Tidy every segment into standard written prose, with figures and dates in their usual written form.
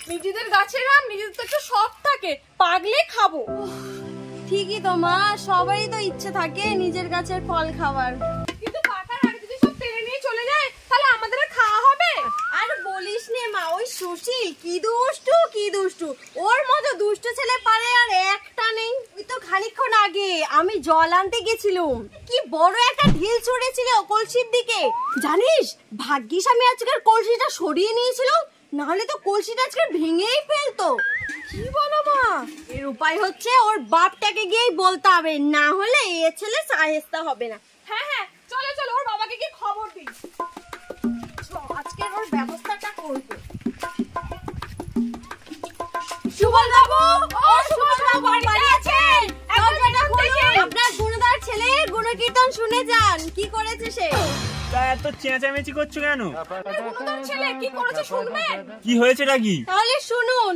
নিজেদের গাছের আম নিজেদের তো একটু শখ থাকে, পাগলে খাবো। ঠিকই তো মা, সবারই তো ইচ্ছে থাকে নিজের গাছের ফল খাওয়ার, কিন্তু পাকার আগে যদি সব টেনে নিয়ে চলে যায় তাহলে আমাদের খাওয়া হবে? আর বলিস নে মা, ওই সুশীল কি দুষ্টু, ওর মতো দুষ্ট ছেলে পারে আর একটা নেই। ওই তো খানিকক্ষণ আগে আমি জল আনতে গেছিলাম, কি বড় একটা ঢিল ছুঁড়েছিল কলসির দিকে, জানিস? ভাগ্যিস আমি আজকের কলসিটা সরিয়ে নিয়েছিলাম, নাহলে তো কলসিটা আজকে ভেঙেই ফেলতো। কি বলো মা? এর উপায় হচ্ছে ওর বাপটাকে গিয়েই বলতে হবে, না হলে এ ছেলে সাহেস্তা হবে না। হ্যাঁ হ্যাঁ, চলো চলো ওর বাবাকে গিয়ে খবর দিই, আজকে ওর ব্যবস্থাটা করবো। সুবল বাবু, ও সুবল বাবু বাড়ি আছেন? আপনার গুণদার ছেলে গুণকীর্তন শুনে যান, কি করেছে সে। তা এত চেঁচামেচি করছো কেন? গুণদার ছেলে কি করেছে শুনবেন? কি হয়েছেটা কি? তাহলে শুনুন।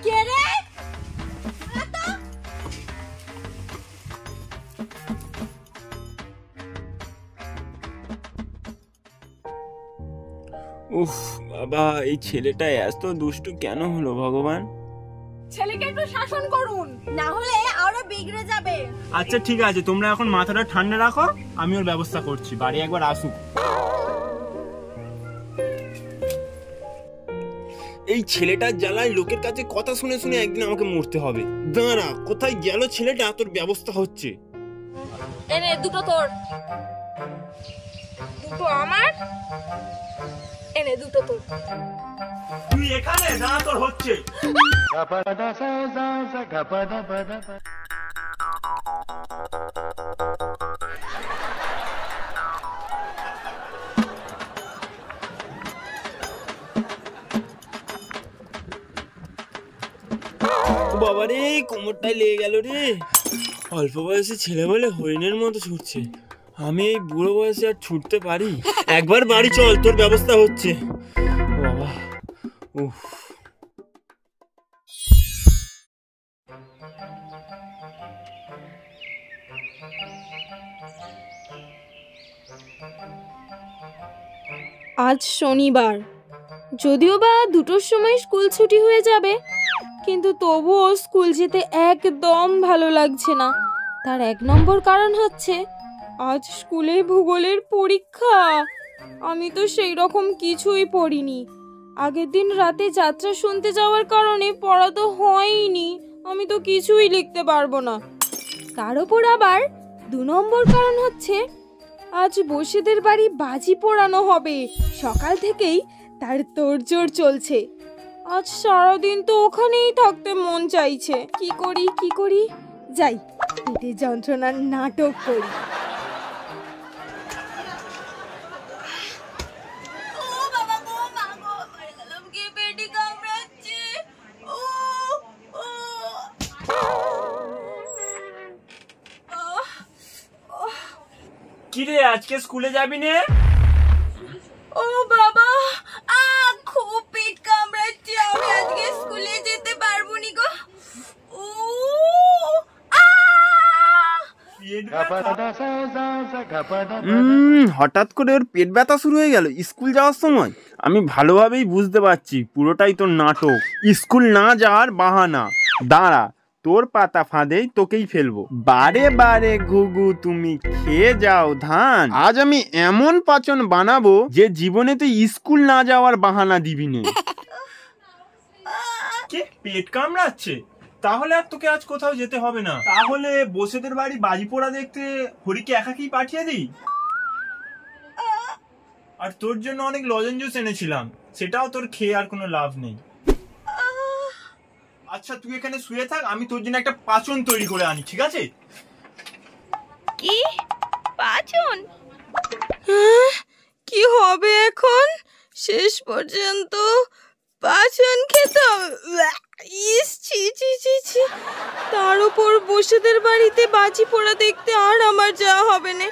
কে রে? উফ বাবা, এই ছেলেটা এত দুষ্টু কেন হলো ভগবান? ছেলেকে একটু শাসন করুন, না হলে আরো বিগড়ে যাবে। আচ্ছা ঠিক আছে, তোমরা এখন মাথাটা ঠান্ডা রাখো, আমি ওর ব্যবস্থা করছি, বাড়ি একবার আসুক। এই ছেলেটার জ্বালায় লোকের কাছে কথা শুনে শুনে একদিন আমাকে মরতে হবে। দাঁড়া, কোথায় গেল ছেলেটা? তোর ব্যবস্থা হচ্ছে। এনে দুটো তোর, দুটো আমার, এনে দুটো তোর। তুই এখানে দাঁড়া, তোর হচ্ছে। বাবারে, কোমরটাই লেগে গেল রে। অল্প বয়সে ছেলে বলে হরিণের মতো ছুটছে, আমি এই বুড়ো বয়সে আর ছুটতে পারি? একবার বাড়ি চল, তোর ব্যবস্থা হচ্ছে। বাবা, উফ। আজ শনিবার, যদিও বা 2টোর সময় স্কুল ছুটি হয়ে যাবে, কিন্তু তবুও স্কুল যেতে একদম ভালো লাগছে না। তার 1 নম্বর কারণ হচ্ছে আজ স্কুলে ভূগোলের পরীক্ষা। আমি তো সেই রকম কিছুই পড়িনি। আগের দিন রাতে যাত্রা শুনতে যাওয়ার কারণে পড়া তো হয়নি, আমি তো কিছুই লিখতে পারবো না। তার উপর আবার 2 নম্বর কারণ হচ্ছে আজ বসেদের বাড়ি বাজি পোড়ানো হবে। সকাল থেকেই তার তোড়জোড় চলছে। আজ সারাদিন তো ওখানেই থাকতে মন চাইছে। কি করি, যাই পেটে যন্ত্রণার নাটক করি। কিরে, আজকে স্কুলে যাবি না? ও বাবা, খুব পেট কামড়াচ্ছে, আমি আজকে স্কুলে যেতে পারবো নি গো। ও হঠাৎ করে ওর পেট ব্যথা শুরু হয়ে গেল স্কুল যাওয়ার সময়। আমি ভালোভাবেই বুঝতে পারছি পুরোটাই তোর নাটক, স্কুল না যাওয়ার বাহানা। দাঁড়া, তোর পাতা ফাঁদেই তোকেই ফেলবো। বারে বারে ঘুঘু তুমি খেয়ে যাও ধান, আজ আমি এমন পাচন বানাবো যে জীবনে তুই স্কুল না যাওয়ার বাহানা দিবি না। কে পেট কামড়াচ্ছে? তাহলে আর তোকে আজ কোথাও যেতে হবে না। তাহলে বসেদের বাড়ি বাজি পোড়া দেখতে হরিকে একাকেই পাঠিয়ে দিই। আর তোর জন্য অনেক লজেন জুস এনেছিলাম, সেটাও তোর খেয়ে আর কোনো লাভ নেই। আচ্ছা তুই এখানে শুয়ে থাক, আমি তোর জন্য একটা পাচন তৈরি করে আনি, ঠিক আছে? কি পাচন? কি হবে এখন? শেষ পর্যন্ত পাচন খেতে হবে। ইস, ছি ছি ছি ছি। তার উপর বসেদের বাড়িতে বাজি পোড়া দেখতে আর আমার যাওয়া হবে না।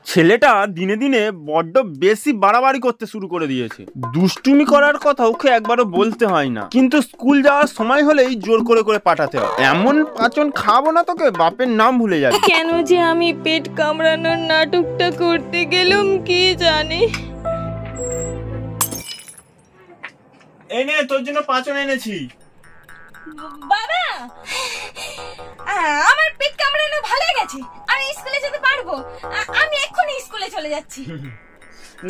ছেলেটা দিনে দিনে বড্ড বেশি বাড়াবাড়ি করতে শুরু করে দিয়েছে। দুষ্টুমি করার কথা ওকে একবারও বলতে হয় না, কিন্তু স্কুল যাওয়ার সময় হলেই জোর করে করে পাঠাতে হয়। এমন পাচন খাবো না তোকে, বাপের নাম ভুলে যাবি। কেন যে আমি পেট কামড়ানোর নাটকটা করতে গেলাম কি জানে। এই নে তোর জন্য পাচন এনেছি। বাবা, আমার পেট কামড়ানো ভালো গেছে, আমি স্কুলে যেতে পারবো। আমি এক্ষুনি স্কুলে চলে যাচ্ছি।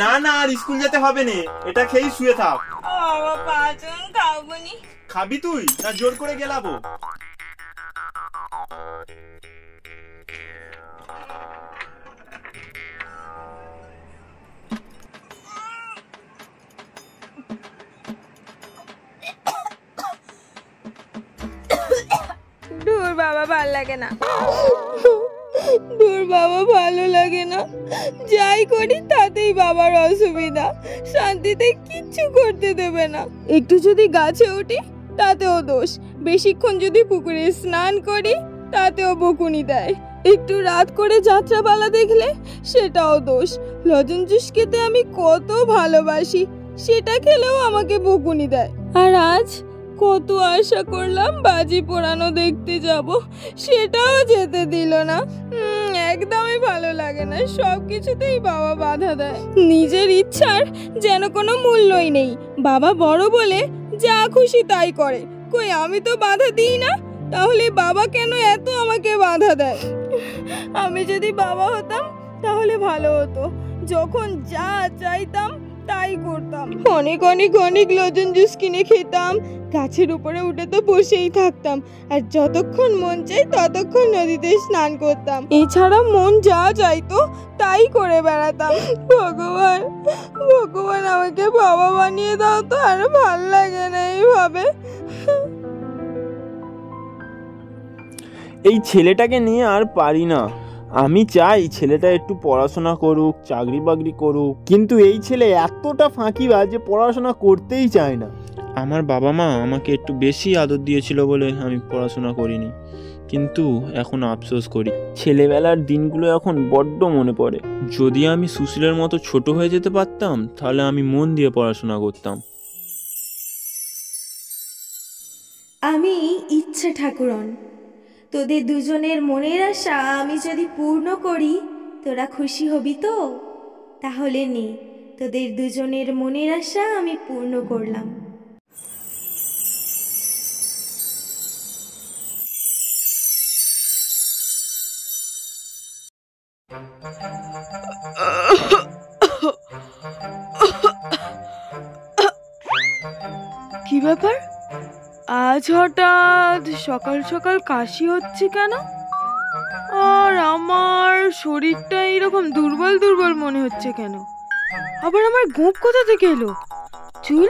না না, আর স্কুল যেতে হবে না, এটা খেয়েই শুয়ে থাক। বাবা, পাচন খাবো নি। খাবি তুই না জোর করে গেলাবো? দূর বাবা, ভালো লাগে না। দূর বাবা, ভালো লাগে না। যাই করি তাতেই বাবার অসুবিধা, শান্তিতে কিচ্ছু করতে দেবে না। একটু যদি গাছে উঠি তাতেও দোষ, বেশিক্ষণ যদি পুকুরে স্নান করি তাতেও বকুনি দেয়, একটু রাত করে যাত্রাপালা দেখলে সেটাও দোষ। লজেন জুস খেতে আমি কত ভালোবাসি, সেটা খেলেও আমাকে বকুনি দেয়। আর আজ কত আশা করলাম বাজি পোড়ানো দেখতে যাব, সেটাও যেতে দিল না। একদমই ভালো লাগে না, সব কিছুতেই বাবা বাধা দেয়। নিজের ইচ্ছার যেন কোনো মূল্যই নেই, বাবা বড় বলে যা খুশি তাই করে। কই আমি তো বাধা দিই না, তাহলে বাবা কেন এত আমাকে বাধা দেয়? আমি যদি বাবা হতাম তাহলে ভালো হতো, যখন যা চাইতাম তাই করতাম। অনেক অনেক অনেক লজেন জুস কিনে খেতাম, গাছের উপরে উঠে তো বসেই থাকতাম, আর যতক্ষণ মন চাই ততক্ষণ নদীতে স্নান করতাম। এছাড়া মন যা চাইতো তাই করে বেড়াতাম। ভগবান, ভগবান আমাকে বাবা বানিয়ে দাও তো, আর ভাল লাগে না এইভাবে। এই ছেলেটাকে নিয়ে আর পারি না। আমি চাই ছেলেটা একটু পড়াশোনা করুক, চাকরি বাকরি করুক, কিন্তু এই ছেলে এতটা ফাঁকিবাজ যে পড়াশোনা করতেই চায় না। আমার বাবা মা আমাকে একটু বেশি আদর দিয়েছিল বলে আমি পড়াশোনা করিনি, কিন্তু এখন আফসোস করি। ছেলেবেলার দিনগুলো এখন বড্ড মনে পড়ে। যদি আমি সুশীলের মতো ছোট হয়ে যেতে পারতাম তাহলে আমি মন দিয়ে পড়াশোনা করতাম। আমি ইচ্ছে ঠাকুরন, তোদের দুজনের মনের আশা আমি যদি পূর্ণ করি তোরা খুশি হবি তো? তাহলে নে, তোদের দুজনের মনের আশা আমি পূর্ণ করলাম। কি ব্যাপার, আজ হঠাৎ সকাল সকাল কাশি হচ্ছে কেন? আর আমার শরীরটা এইরকম দুর্বল দুর্বল মনে হচ্ছে কেন? আবার আমার গোঁপ কোথা থেকে এলো? চুল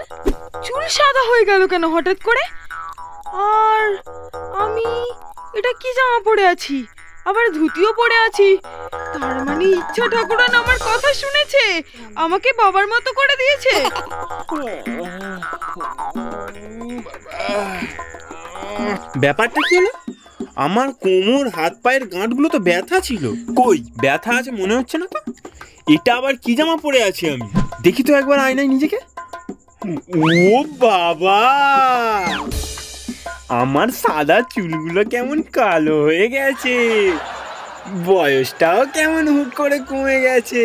চুল সাদা হয়ে গেল কেন হঠাৎ করে? আর আমি এটা কি জামা পরে আছি, আবার ধুতিও পরে আছি। তার মানে ইচ্ছা ঠাকুরান আমার কথা শুনেছে, আমাকে বাবার মতো করে দিয়েছে। ব্যাপারটা কি হলো? আমার কোমর হাত পায়ের গাঁটগুলো তো ব্যথা ছিল, কই ব্যথা আছে মনে হচ্ছে না তো। এটা আবার কি জামা পরে আছি আমি? দেখি তো একবার আয়নায় নিজেকে। ও বাবা, আমার সাদা চুলগুলো কেমন কালো হয়ে গেছে, বয়সটাও কেমন হুট করে কমে গেছে,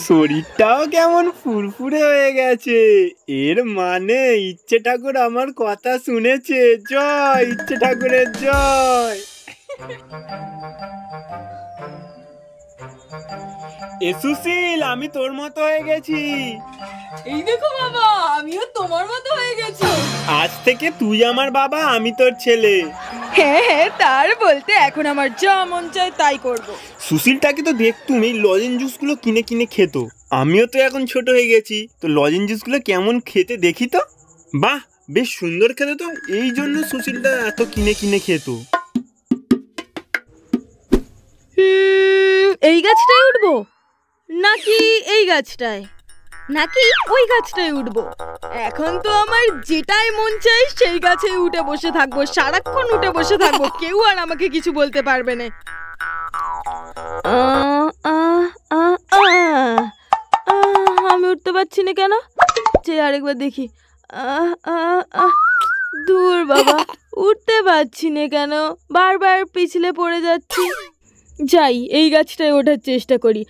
শরীরটাও কেমন ফুরফুরে হয়ে গেছে। এর মানে ইচ্ছে ঠাকুর আমার কথা শুনেছে। জয় ইচ্ছে ঠাকুরের জয়। এ সুশীল, আমি তোর মতো হয়ে গেছি। এই দেখো বাবা, আমিও তোমার মতো হয়ে গেছি। আজ থেকে তুই আমার বাবা, আমি তোর ছেলে। হ্যাঁ হ্যাঁ, তার বলতে এখন আমার যা মন চায় তাই করব। সুশীলটাকে তো দেখতুম এই লজেন জুসগুলো কিনে কিনে খেত। আমিও তো এখন ছোট হয়ে গেছি, তো লজেন জুসগুলো কেমন খেতে দেখি তো। বাহ, বেশ সুন্দর খেতে তো, এই জন্য সুশীলটা এত কিনে কিনে খেত। এই গাছটায় উঠবো নাকি এই গাছটায়, নাকি ওই গাছটায় উঠবো? এখন তো আমার যেটাই মন চাই সেই গাছে উঠে বসে থাকবো, সারাক্ষণ উঠে বসে থাকবো, কেউ আর আমাকে কিছু বলতে পারবে না। আমি উঠতে পারছি না কেন? যে আরেকবার দেখি। দূর বাবা, উঠতে পারছি না কেন, বারবার পিছলে পড়ে যাচ্ছি। যাই, এই গাছটায় ওঠার চেষ্টা করি।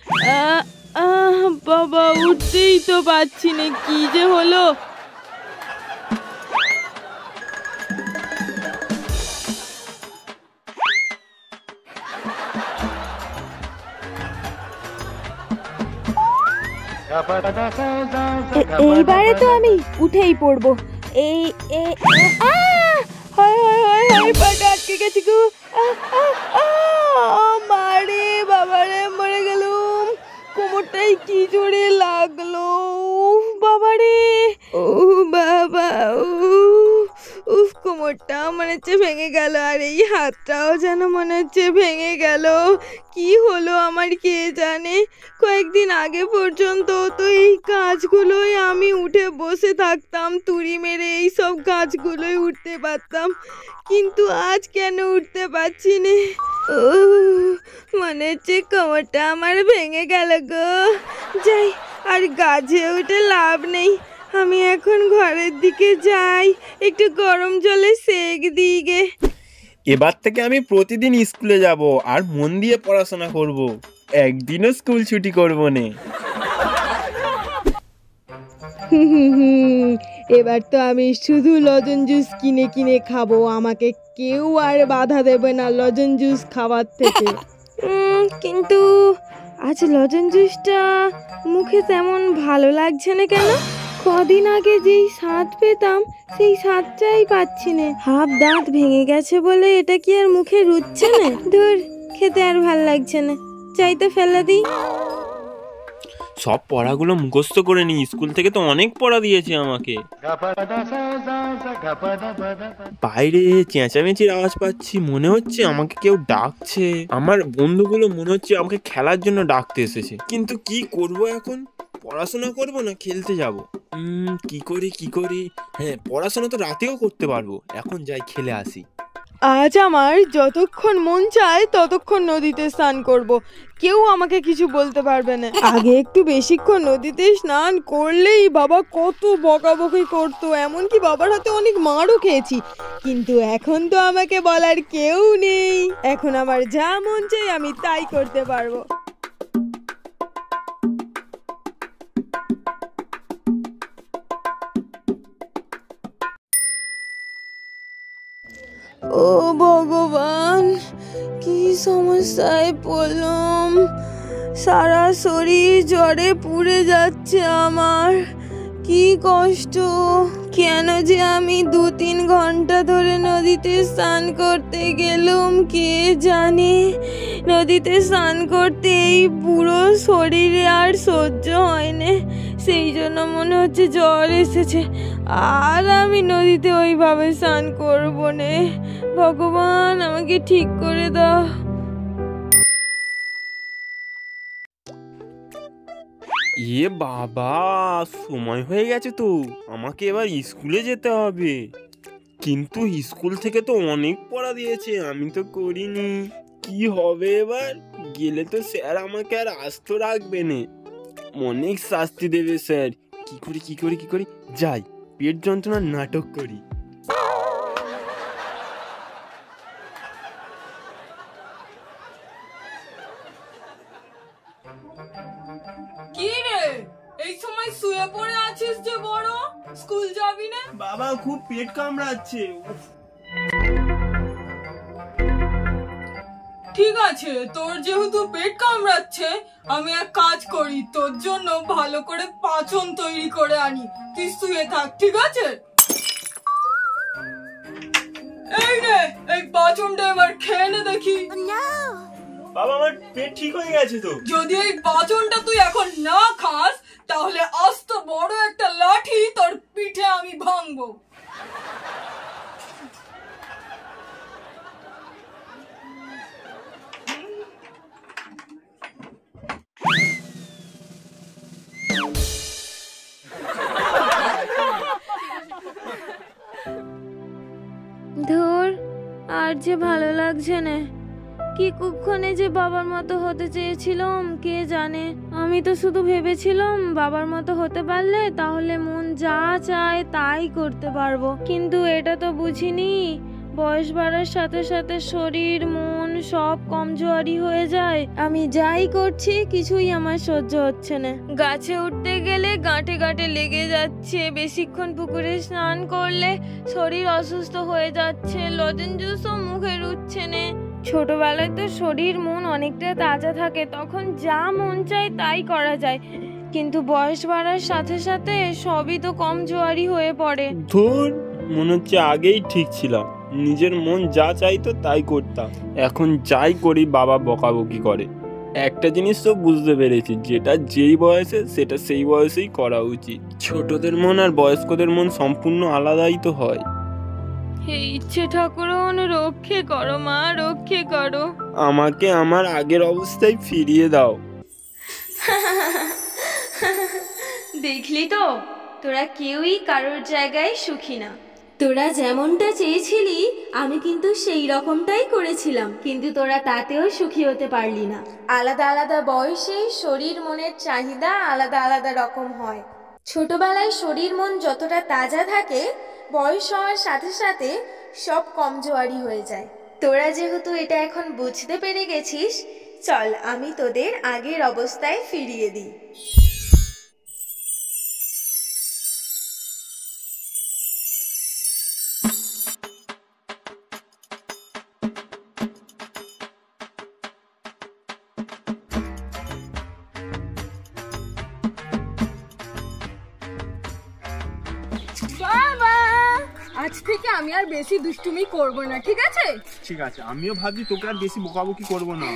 বাবা, উঠতেই তো পারছি না, কি যে হলো। এইবারে তো আমি উঠেই পড়বো। এই পাটা আটকে গেছি গো। মারে বাবারে, মরে গেলুম। কোমরটাই কি জোরে লাগলো বাবারে। ও বাবা, উফ, কোমরটা মনে হচ্ছে ভেঙে গেল, আর এই হাতটাও যেন মনে হচ্ছে ভেঙে গেল। কি হলো আমার কে জানে। কয়েকদিন আগে পর্যন্ত তো এই গাছগুলোই আমি উঠে বসে থাকতাম, তুড়ি মেরে এই সব গাছগুলোই উঠতে পারতাম, কিন্তু আজ কেন উঠতে পারছি না। মনে হচ্ছে কোমরটা আমার ভেঙে গেল গো। যাই, আর গাছে উঠে লাভ নেই, আমি এখন ঘরের দিকে যাই, একটু গরম জলে সেক দিই গে। এবার থেকে আমি প্রতিদিন স্কুলে যাব আর মন দিয়ে পড়াশোনা করব, একদিনও স্কুল ছুটি করব না। এবার তো আমি শুধু লজেন জুস কিনে কিনে খাবো, আমাকে কেউ আর বাধা দেবে না লজেন জুস খাওয়ার থেকে। কিন্তু আজ লজেন জুসটা মুখে তেমন ভালো লাগছে না কেন? কদিন আগে যেই স্বাদ পেতাম সেই স্বাদটাই পাচ্ছি না। হাফ দাঁত ভেঙে গেছে বলে এটা কি আর মুখে রুচছে না? ধুর, খেতে আর ভাল লাগছে না, চাইতে ফেলে দিই। সব পড়াগুলো মুখস্থ করে নি, স্কুল থেকে তো অনেক পড়া দিয়েছে আমাকে। বাইরে চেঁচামেচির আওয়াজ পাচ্ছি, মনে হচ্ছে আমাকে কেউ ডাকছে। আমার বন্ধুগুলো মনে হচ্ছে আমাকে খেলার জন্য ডাকতে এসেছে, কিন্তু কি করব এখন? পড়াশোনা করব না খেলতে যাব? কি করি? হ্যাঁ, পড়াশোনা তো রাতেও করতে পারবো, এখন যাই খেলে আসি। আজ আমার যতক্ষণ মন চায় ততক্ষণ নদীতে স্নান করব, কেউ আমাকে কিছু বলতে পারবে না। আগে একটু বেশিক্ষণ নদীতে স্নান করলেই বাবা কত বকাবকি করতো, এমনকি বাবার হাতে অনেক মারও খেয়েছি, কিন্তু এখন তো আমাকে বলার কেউ নেই। এখন আমার যা মন চাই আমি তাই করতে পারবো। ও ভগবান, কি সমস্যায় পড়লাম, সারা শরীর জ্বরে পুড়ে যাচ্ছে আমার, কি কষ্ট। কেন যে আমি 2-3 ঘন্টা ধরে নদীতে স্নান করতে গেলুম কে জানে। নদীতে স্নান করতে এই পুরো শরীরে আর সহ্য হয় না, সেই জন্য মনে হচ্ছে জ্বর এসেছে, আর আমি নদীতে ওইভাবে স্নান করবো না। ভগবান, আমাকে ঠিক করে দাও। এ বাবা, সময় হয়ে গেছে তো, আমাকে এবার স্কুলে যেতে হবে। কিন্তু স্কুল থেকে তো অনেক পড়া দিয়েছে, আমি তো করিনি। কি হবে এবার? গেলে তো স্যার আমাকে আর আস্ত রাখবে না। অনেক শাস্তি দেবে স্যার। কি করি যাই, পেট যন্ত্রণার নাটক করি। কি রে, এই সময় শুয়ে পড়ে আছিস যে বড়? স্কুল যাবি না? বাবা খুব পেট কামড়াচ্ছে। ঠিক আছে, তোর যেহেতু পেট কামড়াচ্ছে, আমি এক কাজ করি, তোর জন্য ভালো করে পাচন তৈরি করে আনি। তুই শুয়ে থাক, ঠিক আছে? এই রে, এই পাচনটা এবার খেয়ে নে দেখি। বাবা আমার পেট ঠিক হয়ে গেছে তো। যদি এই পাচনটা তুই এখন না খাস, তাহলে আস্ত বড় একটা লাঠি তোর পিঠে আমি ভাঙবো। ধুর, আর যে ভালো লাগছে না। কি কুক্ষণে যে বাবার মতো হতে চেয়েছিলাম কে জানে। আমি তো শুধু ভেবেছিলাম বাবার মতো হতে পারলে তাহলে মন যা চায় তাই করতে পারবো, কিন্তু এটা তো বুঝিনি বয়স বাড়ার সাথে সাথে শরীর মন সব কমজোরি হয়ে যায়। আমি যাই করছি কিছুই আমার সহ্য হচ্ছে না। গাছে উঠতে গেলে গাঁটে গাঁটে লেগে যাচ্ছে, বেশিক্ষণ পুকুরে স্নান করলে শরীর অসুস্থ হয়ে যাচ্ছে, লজেন জুসও মুখে রুচ্ছে না। ছোটবেলায় তো শরীর মন অনেকটা তাজা থাকে, তখন যা মন চায় তাই করা যায়, কিন্তু বয়স বাড়ার সাথে সাথে সবই তো কমজোরি হয়ে পড়ে। ধুর, মনে হচ্ছে আগেই ঠিক ছিলাম, নিজের মন যা চাইতো তাই করতাম। এখন যাই করি বাবা বকাবকি করে। একটা জিনিস তো বুঝতে পেরেছি, যেটা যেই বয়সে সেটা সেই বয়সেই করা উচিত। ছোটদের মন আর বয়স্কদের মন সম্পূর্ণ আলাদাই তো হয়। হে ইচ্ছে ঠাকুরন, রক্ষে করো মা, রক্ষে করো। আমাকে আমার আগের অবস্থায় ফিরিয়ে দাও। দেখলি তো, তোরা কেউই কারোর জায়গায় সুখী না। তোরা যেমনটা চেয়েছিলি আমি কিন্তু সেই রকমটাই করেছিলাম, কিন্তু তোরা তাতেও সুখী হতে পারলি না। আলাদা আলাদা বয়সে শরীর মনের চাহিদা আলাদা আলাদা রকম হয়। ছোটবেলায় শরীর মন যতটা তাজা থাকে, বয়স হওয়ার সাথে সাথে সব কমজোরি হয়ে যায়। তোরা যেহেতু এটা এখন বুঝতে পেরে গেছিস, চল আমি তোদের আগের অবস্থায় ফিরিয়ে দিই। বাবা, আজ থেকে আমি আর বেশি দুষ্টুমি করব না, ঠিক আছে? ঠিক আছে, আমিও ভাবছি তোকে আর বেশি বকাবকি করবো না।